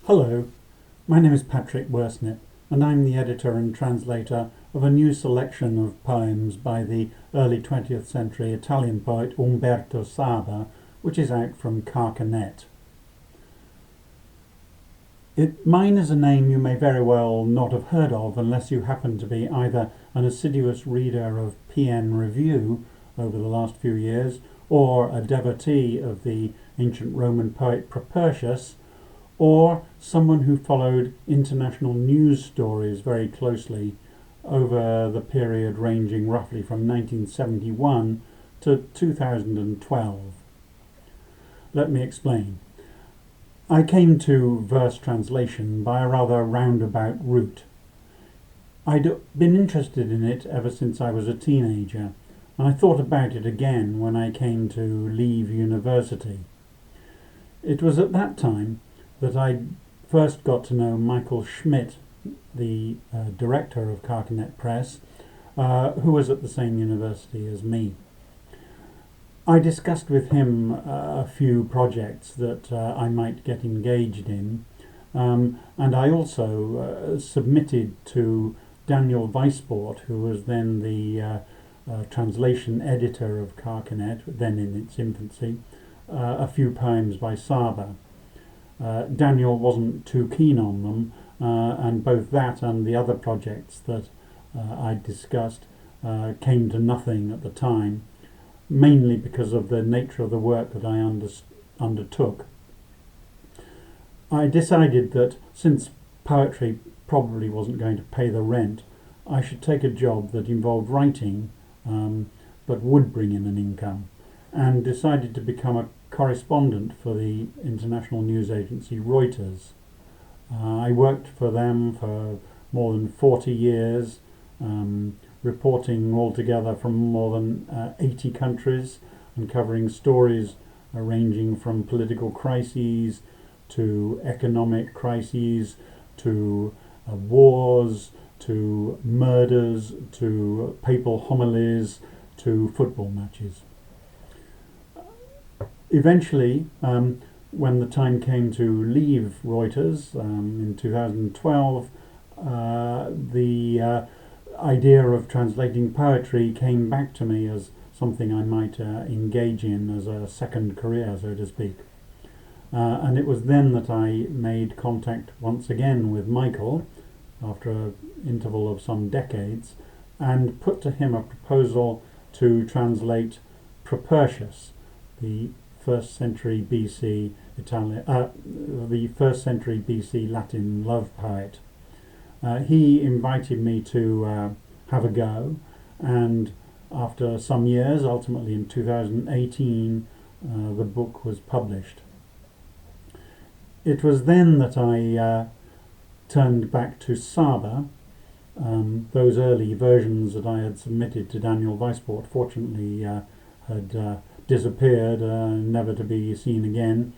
Hello, my name is Patrick Worsnip, and I'm the editor and translator of a new selection of poems by the early 20th century Italian poet Umberto Saba, which is out from Carcanet. Mine is a name you may very well not have heard of unless you happen to be either an assiduous reader of PN Review over the last few years, or a devotee of the ancient Roman poet Propertius, or someone who followed international news stories very closely over the period ranging roughly from 1971 to 2012. Let me explain. I came to verse translation by a rather roundabout route. I'd been interested in it ever since I was a teenager, and I thought about it again when I came to leave university. It was at that time that I first got to know Michael Schmidt, the director of Carcanet Press, who was at the same university as me. I discussed with him a few projects that I might get engaged in, and I also submitted to Daniel Weisbord, who was then the translation editor of Carcanet, then in its infancy, a few poems by Saba. Daniel wasn't too keen on them, and both that and the other projects that I discussed came to nothing at the time, mainly because of the nature of the work that I undertook. I decided that since poetry probably wasn't going to pay the rent, I should take a job that involved writing but would bring in an income, and decided to become a correspondent for the international news agency Reuters. I worked for them for more than 40 years, reporting altogether from more than 80 countries and covering stories ranging from political crises to economic crises to wars to murders to papal homilies to football matches. Eventually, when the time came to leave Reuters in 2012, the idea of translating poetry came back to me as something I might engage in as a second career, so to speak. And it was then that I made contact once again with Michael, after an interval of some decades, and put to him a proposal to translate Propertius, the first century BC Latin love poet. He invited me to have a go, and after some years, ultimately in 2018, the book was published. It was then that I turned back to Saba. Those early versions that I had submitted to Daniel Weisbord fortunately had disappeared, never to be seen again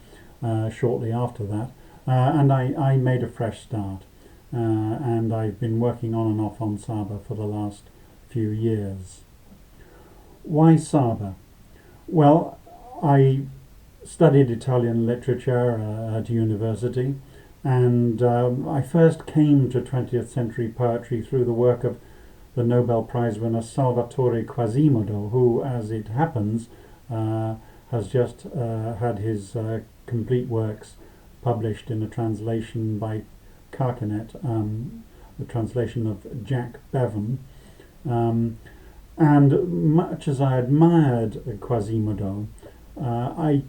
shortly after that, and I made a fresh start, and I've been working on and off on Saba for the last few years. Why Saba? Well, I studied Italian literature at university, and I first came to 20th century poetry through the work of the Nobel Prize winner Salvatore Quasimodo, who, as it happens, has just had his complete works published in a translation by Carcanet, the translation of Jack Bevan. And much as I admired Quasimodo, I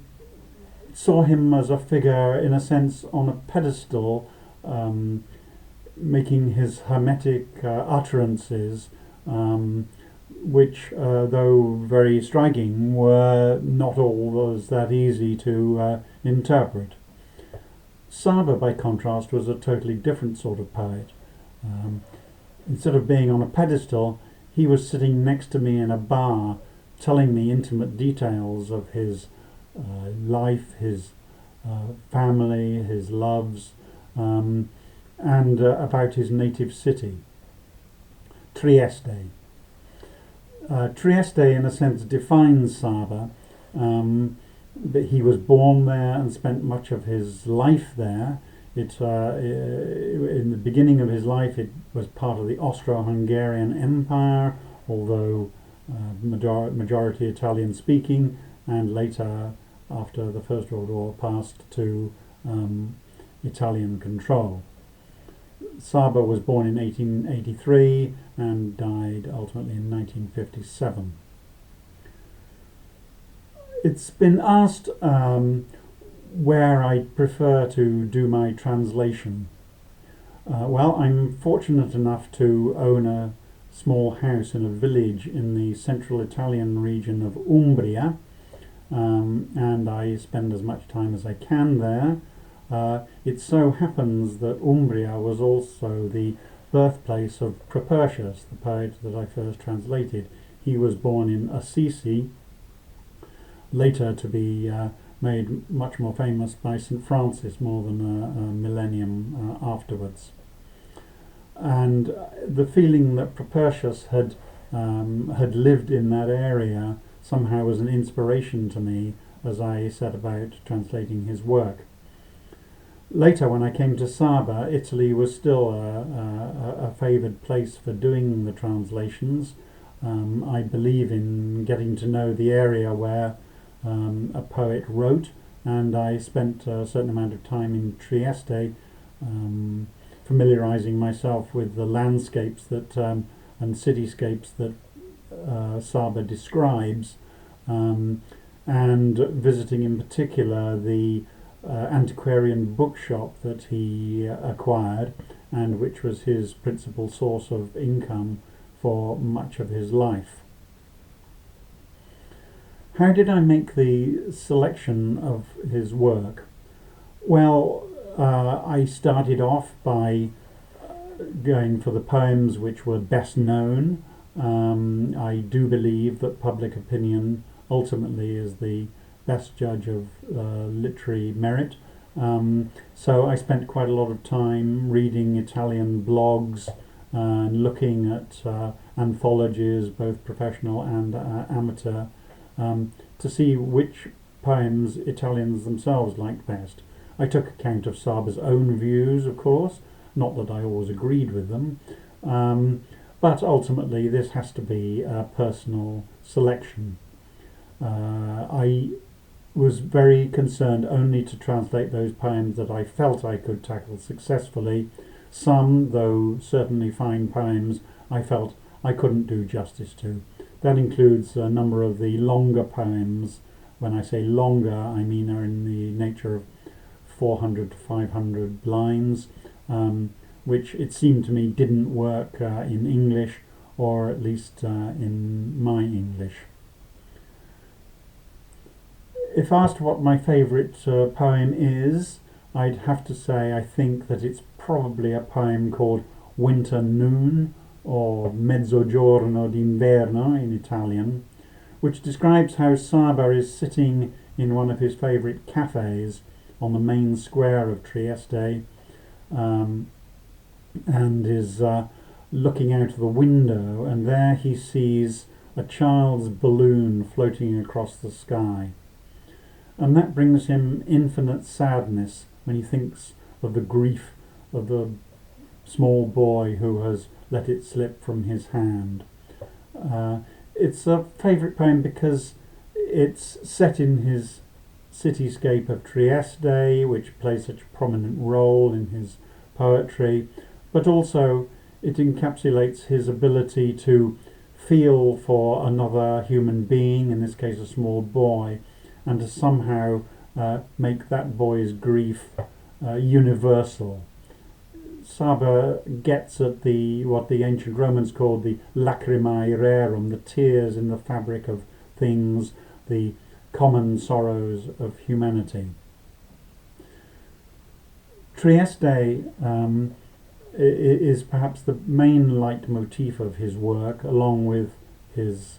saw him as a figure, in a sense, on a pedestal, making his hermetic utterances, which, though very striking, were not always that easy to interpret. Saba, by contrast, was a totally different sort of poet. Instead of being on a pedestal, he was sitting next to me in a bar, telling me intimate details of his life, his family, his loves, and about his native city, Trieste. Trieste, in a sense, defines Saba. He was born there and spent much of his life there In the beginning of his life, it was part of the Austro-Hungarian Empire, although majority Italian-speaking, and later, after the First World War, passed to Italian control. Saba was born in 1883 and died ultimately in 1957. It's been asked where I prefer to do my translation. Well, I'm fortunate enough to own a small house in a village in the central Italian region of Umbria, and I spend as much time as I can there. It so happens that Umbria was also the birthplace of Propertius, the poet that I first translated. He was born in Assisi, later to be made much more famous by St. Francis more than a millennium afterwards. And the feeling that Propertius had lived in that area somehow was an inspiration to me as I set about translating his work. Later, when I came to Saba, Italy was still a favoured place for doing the translations. I believe in getting to know the area where a poet wrote, and I spent a certain amount of time in Trieste, familiarising myself with the landscapes that and cityscapes that Saba describes, and visiting in particular the antiquarian bookshop that he acquired, and which was his principal source of income for much of his life. How did I make the selection of his work? Well, I started off by going for the poems which were best known. I do believe that public opinion ultimately is the best judge of literary merit. So I spent quite a lot of time reading Italian blogs and looking at anthologies, both professional and amateur, to see which poems Italians themselves liked best. I took account of Saba's own views, of course, not that I always agreed with them, but ultimately this has to be a personal selection. I was very concerned only to translate those poems that I felt I could tackle successfully. Some, though certainly fine poems, I felt I couldn't do justice to. That includes a number of the longer poems. When I say longer, I mean are in the nature of 400 to 500 lines, which it seemed to me didn't work in English, or at least in my English. If asked what my favourite poem is, I'd have to say I think that it's probably a poem called Winter Noon, or Mezzogiorno d'inverno in Italian, which describes how Saba is sitting in one of his favourite cafes on the main square of Trieste, and is looking out of the window, and there he sees a child's balloon floating across the sky. And that brings him infinite sadness when he thinks of the grief of the small boy who has let it slip from his hand. It's a favourite poem because it's set in his cityscape of Trieste, which plays such a prominent role in his poetry, but also it encapsulates his ability to feel for another human being, in this case a small boy, and to somehow make that boy's grief universal. Saba gets at what the ancient Romans called the lacrimae rerum, the tears in the fabric of things, the common sorrows of humanity. Trieste is perhaps the main leitmotif of his work, along with his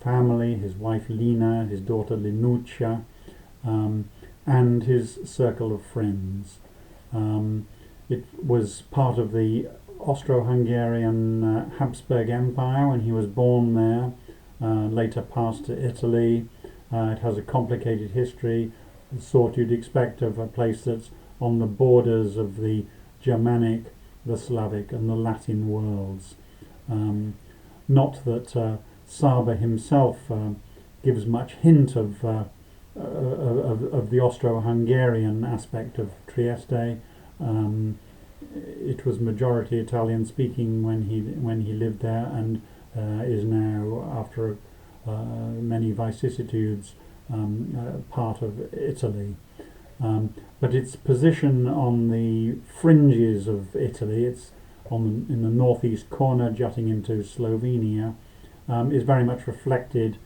family, his wife Lina, his daughter Linuccia, and his circle of friends. It was part of the Austro-Hungarian Habsburg Empire when he was born there, later passed to Italy. It has a complicated history, the sort you'd expect of a place that's on the borders of the Germanic, the Slavic and the Latin worlds. Not that Saba himself gives much hint of the Austro-Hungarian aspect of Trieste. It was majority Italian speaking when he lived there, and is now, after many vicissitudes, part of Italy. But its position on the fringes of Italy, it's in the northeast corner jutting into Slovenia, is very much reflected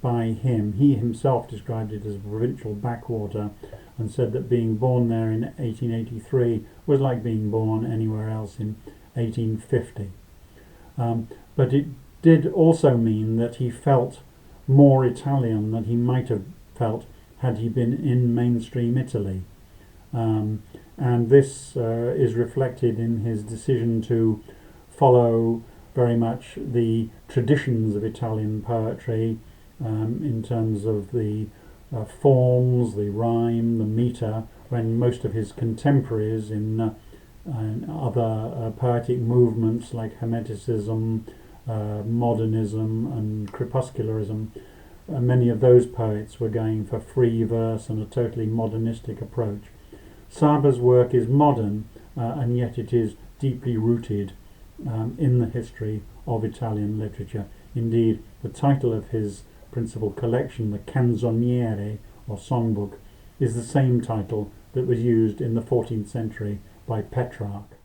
by him. He himself described it as a provincial backwater and said that being born there in 1883 was like being born anywhere else in 1850. But it did also mean that he felt more Italian than he might have felt had he been in mainstream Italy. And this is reflected in his decision to follow very much the traditions of Italian poetry in terms of the forms, the rhyme, the metre, when most of his contemporaries in other poetic movements like Hermeticism, modernism and crepuscularism, many of those poets were going for free verse and a totally modernistic approach. Saba's work is modern, and yet it is deeply rooted in the history of Italian literature. Indeed, the title of his principal collection, the Canzoniere, or songbook, is the same title that was used in the 14th century by Petrarch.